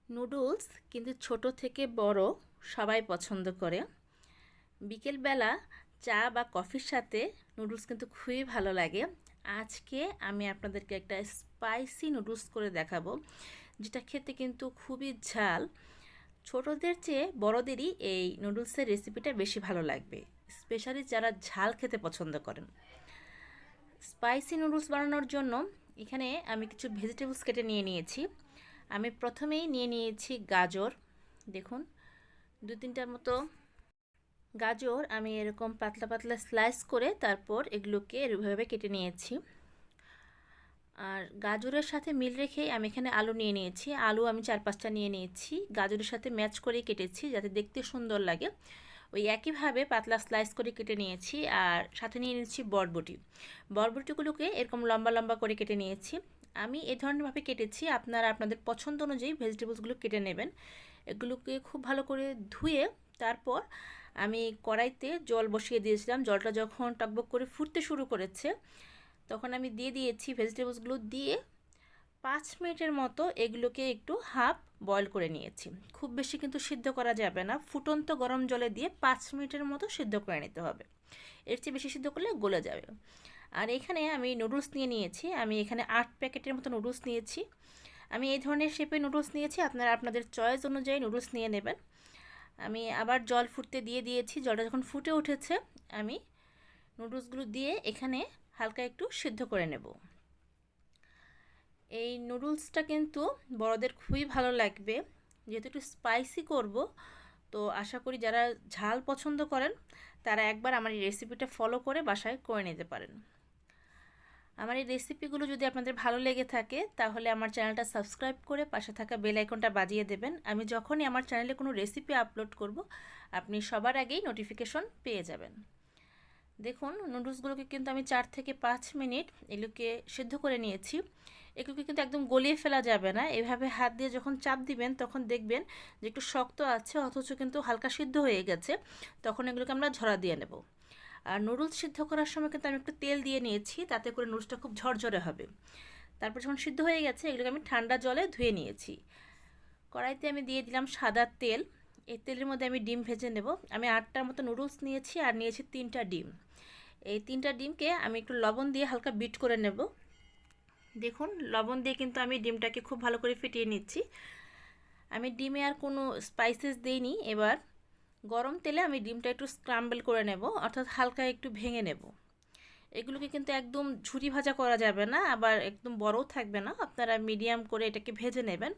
Noodles কিন্তু ছোট থেকে বড় সবাই পছন্দ করে। বিকেলবেলা চা বা কফির সাথে নুডলস কিন্তু খুবই ভালো লাগে। আজকে আমি আপনাদেরকে একটা স্পাইসি নুডলস করে দেখাবো, যেটা খেতে কিন্তু খুবই ঝাল। ছোটদের চেয়ে বড়দেরই এই নুডলসের রেসিপিটা বেশি ভালো লাগবে, স্পেশালি যারা ঝাল খেতে পছন্দ করেন। স্পাইসি নুডলস বানানোর জন্য এখানে আমি কিছু ভেজিটেবলস কেটে নিয়েছি। আমি প্রথমেই নিয়েছি গাজর। দেখুন, দু তিনটার মতো গাজর আমি এরকম পাতলা পাতলা স্লাইস করে তারপর এগুলোকে এভাবে কেটে নিয়েছি। আর গাজরের সাথে মিল রেখেই আমি এখানে আলু নিয়েছি। আলু আমি 4-5টা নিয়েছি, গাজরের সাথে ম্যাচ করে কেটেছি যাতে দেখতে সুন্দর লাগে। ওই একইভাবে পাতলা স্লাইস করে কেটে নিয়েছি। আর সাথে নিয়েছি বরবটি। বরবটিগুলোকে এরকম লম্বা লম্বা করে কেটে নিয়েছি। আমি এই ধরনেরভাবে কেটেছি, আপনারা আপনাদের পছন্দ অনুযায়ী ভেজিটেবলসগুলো কেটে নেবেন। এগুলোকে খুব ভালো করে ধুয়ে তারপর আমি কড়াইতে জল বসিয়ে দিয়েছিলাম। জলটা যখন টকবক করে ফুটতে শুরু করেছে তখন আমি দিয়ে দিয়েছি ভেজিটেবলসগুলো। দিয়ে 5 মিনিটের মতো এগুলোকে একটু হাফ বয়েল করে নিয়েছি। খুব বেশি কিন্তু সিদ্ধ করা যাবে না, ফুটন্ত গরম জলে দিয়ে 5 মিনিটের মতো সিদ্ধ করে নিতে হবে। এর চেয়ে বেশি সিদ্ধ করলে গলে যাবে। আর এখানে আমি নুডলস নিয়েছি। আমি এখানে 8 প্যাকেটের মতো নুডলস নিয়েছি। আমি এই ধরনের শেপে নুডলস নিয়েছি, আপনারা আপনাদের চয়েস অনুযায়ী নুডলস নিয়ে নেবেন। আমি আবার জল ফুটতে দিয়ে দিয়েছি। জলটা যখন ফুটে উঠেছে আমি নুডলসগুলো দিয়ে এখানে হালকা একটু সিদ্ধ করে নেব। এই নুডলসটা কিন্তু বড়দের খুবই ভালো লাগবে, যেহেতু একটু স্পাইসি করব। তো আশা করি যারা ঝাল পছন্দ করেন তারা একবার আমার এই রেসিপিটা ফলো করে বাসায় করে নিতে পারেন। আমার এই রেসিপিগুলো যদি আপনাদের ভালো লেগে থাকে তাহলে আমার চ্যানেলটা সাবস্ক্রাইব করে পাশে থাকা বেল আইকনটা বাজিয়ে দেবেন। আমি যখনই আমার চ্যানেলে কোনো রেসিপি আপলোড করব আপনি সবার আগেই নোটিফিকেশন পেয়ে যাবেন। দেখুন, নুডলসগুলোকে কিন্তু আমি 4 থেকে 5 মিনিট এগুলোকে সিদ্ধ করে নিয়েছি। এগুলোকে কিন্তু একদম গলিয়ে ফেলা যাবে না। এভাবে হাত দিয়ে যখন চাপ দিবেন তখন দেখবেন যে একটু শক্ত আছে, অথচ কিন্তু হালকা সিদ্ধ হয়ে গেছে। তখন এগুলোকে আমরা ঝরা দিয়ে নেব। আর নুডলস সিদ্ধ করার সময় কিন্তু আমি একটু তেল দিয়ে নিয়েছি, তাতে করে নুডলসটা খুব ঝরঝরে হবে। তারপর যখন সিদ্ধ হয়ে গেছে এগুলোকে আমি ঠান্ডা জলে ধুয়ে নিয়েছি। কড়াইতে আমি দিয়ে দিলাম সাদা তেল। এই তেলের মধ্যে আমি ডিম ভেজে নেব। আমি 8টার মতো নুডলস নিয়েছি আর নিয়েছি 3টা ডিম। এই 3টা ডিমকে আমি একটু লবণ দিয়ে হালকা বিট করে নেব। দেখুন, লবণ দিয়ে কিন্তু আমি ডিমটাকে খুব ভালো করে ফেটিয়ে নিচ্ছি। আমি ডিমে আর কোনো স্পাইসেস দিইনি। এবার গরম তেলে আমি ডিমটা একটু স্ক্রাম্বল করে নেব, অর্থাৎ হালকা একটু ভেঙে নেব। এগুলোকে কিন্তু একদম ঝুরি ভাজা করা যাবে না, আবার একদম বড়ও থাকবে না। আপনারা মিডিয়াম করে এটাকে ভেজে নেবেন।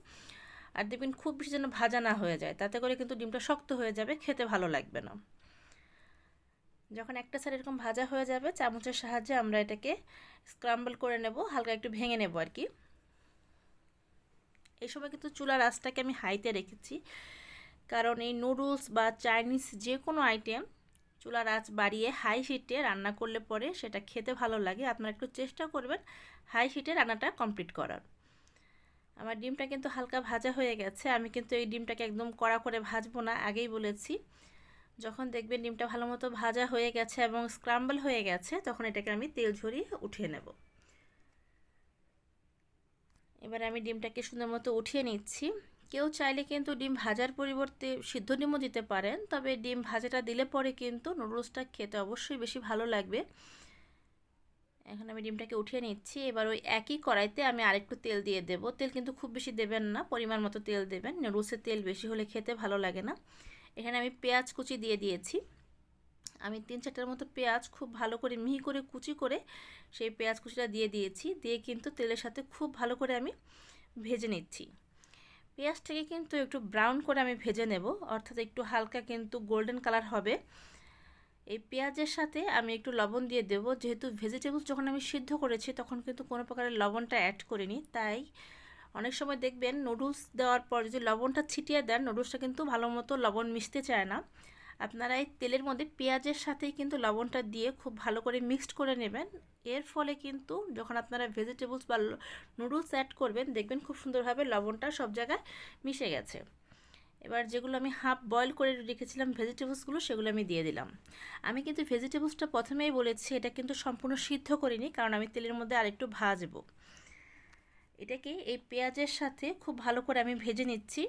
আর দেখবেন খুব বেশি যেন ভাজা না হয়ে যায়, তাতে করে কিন্তু ডিমটা শক্ত হয়ে যাবে, খেতে ভালো লাগবে না। যখন একটা সাইড এরকম ভাজা হয়ে যাবে চামচের সাহায্যে আমরা এটাকে স্ক্রাম্বল করে নেব, হালকা একটু ভেঙে নেব আর কি। এই সময় কিন্তু চুলার আঁচটাকে আমি হাইতে রেখেছি, কারণ এই নুডলস বা চাইনিজ যে কোনো আইটেম চুলার আঁচ বাড়িয়ে হাই হিটে রান্না করলে পরে সেটা খেতে ভালো লাগে। আপনারা একটু চেষ্টা করবেন হাই হিটে রান্নাটা কমপ্লিট করার। আমার ডিমটা কিন্তু হালকা ভাজা হয়ে গেছে। আমি কিন্তু এই ডিমটাকে একদম কড়া করে ভাজবো না, আগেই বলেছি। যখন দেখবেন ডিমটা ভালো মতো ভাজা হয়ে গেছে এবং স্ক্রাম্বল হয়ে গেছে তখন এটাকে আমি তেল ঝরিয়ে উঠিয়ে নেব। এবার আমি ডিমটাকে সুন্দর মতো উঠিয়ে নিচ্ছি। কেউ চাইলে কিন্তু ডিম ভাজার পরিবর্তে সিদ্ধ ডিমও দিতে পারেন, তবে ডিম ভাজাটা দিলে পরে কিন্তু নুডলসটা খেতে অবশ্যই বেশি ভালো লাগবে। এখন আমি ডিমটাকে উঠিয়ে নিচ্ছি। এবার ওই একই কড়াইতে আমি আরেকটু তেল দিয়ে দেব। তেল কিন্তু খুব বেশি দেবেন না, পরিমাণ মতো তেল দেবেন। নুডলসের তেল বেশি হলে খেতে ভালো লাগে না। এখানে আমি পেঁয়াজ কুচি দিয়ে দিয়েছি। আমি 3-4টার মতো পেঁয়াজ খুব ভালো করে মিহি করে কুচি করে সেই পেঁয়াজ কুচিটা দিয়ে দিয়েছি। দিয়ে কিন্তু তেলের সাথে খুব ভালো করে আমি ভেজে নিচ্ছি। পেঁয়াজটাকে কিন্তু একটু ব্রাউন করে আমি ভেজে নেব, অর্থাৎ একটু হালকা কিন্তু গোল্ডেন কালার হবে। এই পেঁয়াজের সাথে আমি একটু লবণ দিয়ে দেব। যেহেতু ভেজিটেবলস যখন আমি সিদ্ধ করেছি তখন কিন্তু কোনো প্রকারের লবণটা অ্যাড করিনি, তাই অনেক সময় দেখবেন নুডলস দেওয়ার পর যদি লবণটা ছিটিয়ে দেন নুডলসটা কিন্তু ভালো মতো লবণ মিশতে চায় না। আপনারা এই তেলের মধ্যে পেঁয়াজের সাথেই কিন্তু লবণটা দিয়ে খুব ভালো করে মিক্সড করে নেবেন। এর ফলে কিন্তু যখন আপনারা ভেজিটেবলস বা নুডলস অ্যাড করবেন দেখবেন খুব সুন্দরভাবে লবণটা সব জায়গায় মিশে গেছে। এবার যেগুলো আমি হাফ বয়েল করে রেখেছিলাম ভেজিটেবলসগুলো সেগুলো আমি দিয়ে দিলাম। আমি কিন্তু ভেজিটেবলসটা প্রথমেই বলেছি এটা কিন্তু সম্পূর্ণ সিদ্ধ করিনি, কারণ আমি তেলের মধ্যে আরেকটু ভাজবো। এটাকে এই পেঁয়াজের সাথে খুব ভালো করে আমি ভেজে নিচ্ছি।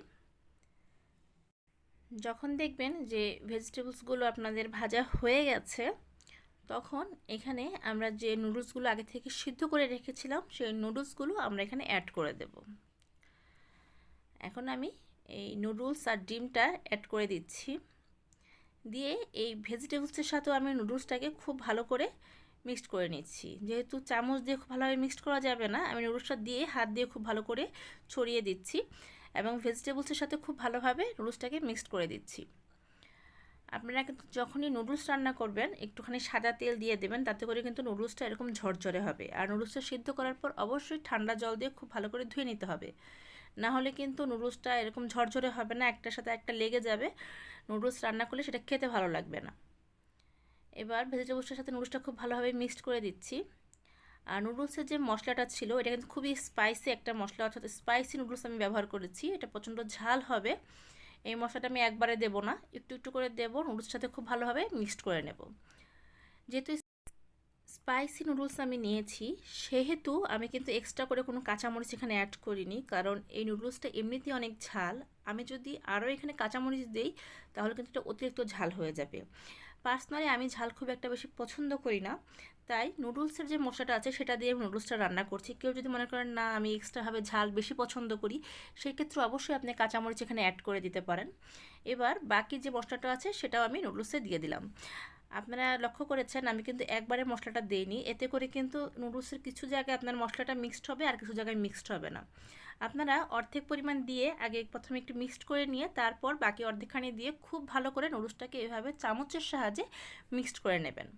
যখন দেখবেন যে ভেজিটেবলসগুলো আপনাদের ভাজা হয়ে গেছে, তখন এখানে আমরা যে নুডলসগুলো আগে থেকে সিদ্ধ করে রেখেছিলাম সেই নুডলসগুলো আমরা এখানে অ্যাড করে দেব। এখন আমি এই নুডলস আর ডিমটা অ্যাড করে দিচ্ছি। দিয়ে এই ভেজিটেবলসের সাথেও আমি নুডলসটাকে খুব ভালো করে মিক্সড করে নিচ্ছি। যেহেতু চামচ দিয়ে খুব ভালোভাবে মিক্সড করা যাবে না, আমি নুডলসটা দিয়ে হাত দিয়ে খুব ভালো করে ছড়িয়ে দিচ্ছি এবং ভেজিটেবলসের সাথে খুব ভালোভাবে নুডলসটাকে মিক্সড করে দিচ্ছি। আপনারা কিন্তু যখনই নুডলস রান্না করবেন একটুখানি সাদা তেল দিয়ে দেবেন, তাতে করে কিন্তু নুডলসটা এরকম ঝরঝরে হবে। আর নুডলসটা সিদ্ধ করার পর অবশ্যই ঠান্ডা জল দিয়ে খুব ভালো করে ধুয়ে নিতে হবে, না হলে কিন্তু নুডলসটা এরকম ঝরঝরে হবে না, একটার সাথে একটা লেগে যাবে। নুডলস রান্না করলে সেটা খেতে ভালো লাগবে না। এবার ভেজিটেবলসের সাথে নুডলসটা খুব ভালোভাবে মিক্সড করে দিচ্ছি। আর নুডলসের যে মশলাটা ছিল এটা কিন্তু খুবই স্পাইসি একটা মশলা, অর্থাৎ স্পাইসি নুডলস আমি ব্যবহার করেছি। এটা প্রচণ্ড ঝাল হবে। এই মশলাটা আমি একবারে দেব না, একটু একটু করে দেব, নুডলসের সাথে খুব ভালোভাবে মিক্সড করে নেব। যেহেতু স্পাইসি নুডলস আমি নিয়েছি, সেহেতু আমি কিন্তু এক্সট্রা করে কোনো কাঁচামরিচ এখানে অ্যাড করিনি, কারণ এই নুডলসটা এমনিতেই অনেক ঝাল। আমি যদি আরও এখানে কাঁচামরিচ দিই তাহলে কিন্তু এটা অতিরিক্ত ঝাল হয়ে যাবে। পার্সোনালি আমি ঝাল খুব একটা বেশি পছন্দ করি না, তাই নুডলসের যে মশলাটা আছে সেটা দিয়ে আমি নুডলসটা রান্না করছি। কেউ যদি মনে করেন না আমি এক্সট্রাভাবে ঝাল বেশি পছন্দ করি, সেই ক্ষেত্রে অবশ্যই আপনি কাঁচামরিচ এখানে অ্যাড করে দিতে পারেন। এবার বাকি যে মশলাটা আছে সেটাও আমি নুডলসে দিয়ে দিলাম। আপনারা লক্ষ্য করেছেন আমি কিন্তু একবারে মশলাটা দেইনি, এতে করে কিন্তু নুডলসের কিছু জায়গায় আপনার মশলাটা মিক্সড হবে আর কিছু জায়গায় মিক্সড হবে না। আপনারা অর্ধেক পরিমাণ দিয়ে আগে প্রথমে একটু মিক্সড করে নিয়ে তারপর বাকি অর্ধেকখানি দিয়ে খুব ভালো করে নুডলসটাকে এভাবে চামচের সাহায্যে মিক্সড করে নেবেন।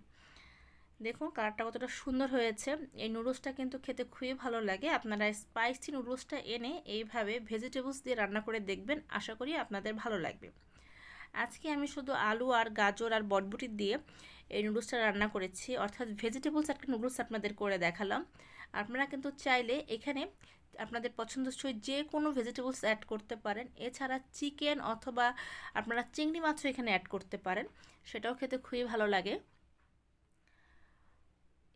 দেখুন কালারটা কতটা সুন্দর হয়েছে। এই নুডলসটা কিন্তু খেতে খুবই ভালো লাগে। আপনারা স্পাইসি নুডলসটা এনে এইভাবে ভেজিটেবলস দিয়ে রান্না করে দেখবেন, আশা করি আপনাদের ভালো লাগবে। আজকে আমি শুধু আলু আর গাজর আর বটবটি দিয়ে এই নুডলসটা রান্না করেছি, অর্থাৎ ভেজিটেবলস একটা নুডলস আপনাদের করে দেখালাম। আপনারা কিন্তু চাইলে এখানে আপনাদের পছন্দসই যে কোনো ভেজিটেবলস অ্যাড করতে পারেন। এছাড়া চিকেন অথবা আপনারা চিংড়ি মাছও এখানে অ্যাড করতে পারেন, সেটাও খেতে খুবই ভালো লাগে।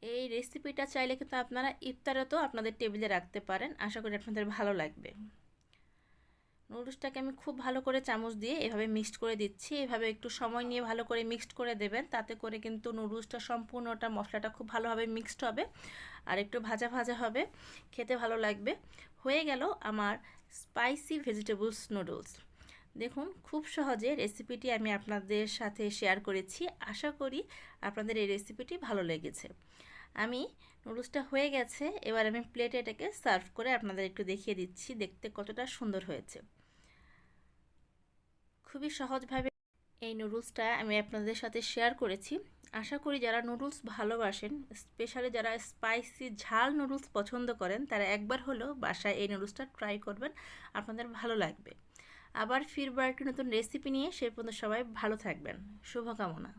এই রেসিপিটা চাইলে কিন্তু আপনারা ইফতারেতেও আপনাদের টেবিলে রাখতে পারেন, আশা করি আপনাদের ভালো লাগবে। নুডলসটাকে আমি খুব ভালো করে চামচ দিয়ে এভাবে মিক্সড করে দিচ্ছি। এভাবে একটু সময় নিয়ে ভালো করে মিক্সড করে দেবেন, তাতে করে কিন্তু নুডলসটা সম্পূর্ণটা মশলাটা খুব ভালোভাবে মিক্সড হবে আর একটু ভাজা ভাজা হবে, খেতে ভালো লাগবে। হয়ে গেল আমার স্পাইসি ভেজিটেবলস নুডলস। দেখুন খুব সহজে রেসিপিটি আমি আপনাদের সাথে শেয়ার করেছি, আশা করি আপনাদের এই রেসিপিটি ভালো লেগেছে। আমি নুডলসটা হয়ে গেছে, এবার আমি প্লেটে এটাকে সার্ভ করে আপনাদের একটু দেখিয়ে দিচ্ছি দেখতে কতটা সুন্দর হয়েছে। খুবই সহজভাবে এই নুডলসটা আমি আপনাদের সাথে শেয়ার করেছি। আশা করি যারা নুডলস ভালোবাসেন, স্পেশালি যারা স্পাইসি ঝাল নুডলস পছন্দ করেন, তারা একবার হলেও বাসায় এই নুডলসটা ট্রাই করবেন, আপনাদের ভালো লাগবে। আবার ফিরবার একটি নতুন রেসিপি নিয়ে, সে পর্যন্ত সবাই ভালো থাকবেন। শুভকামনা।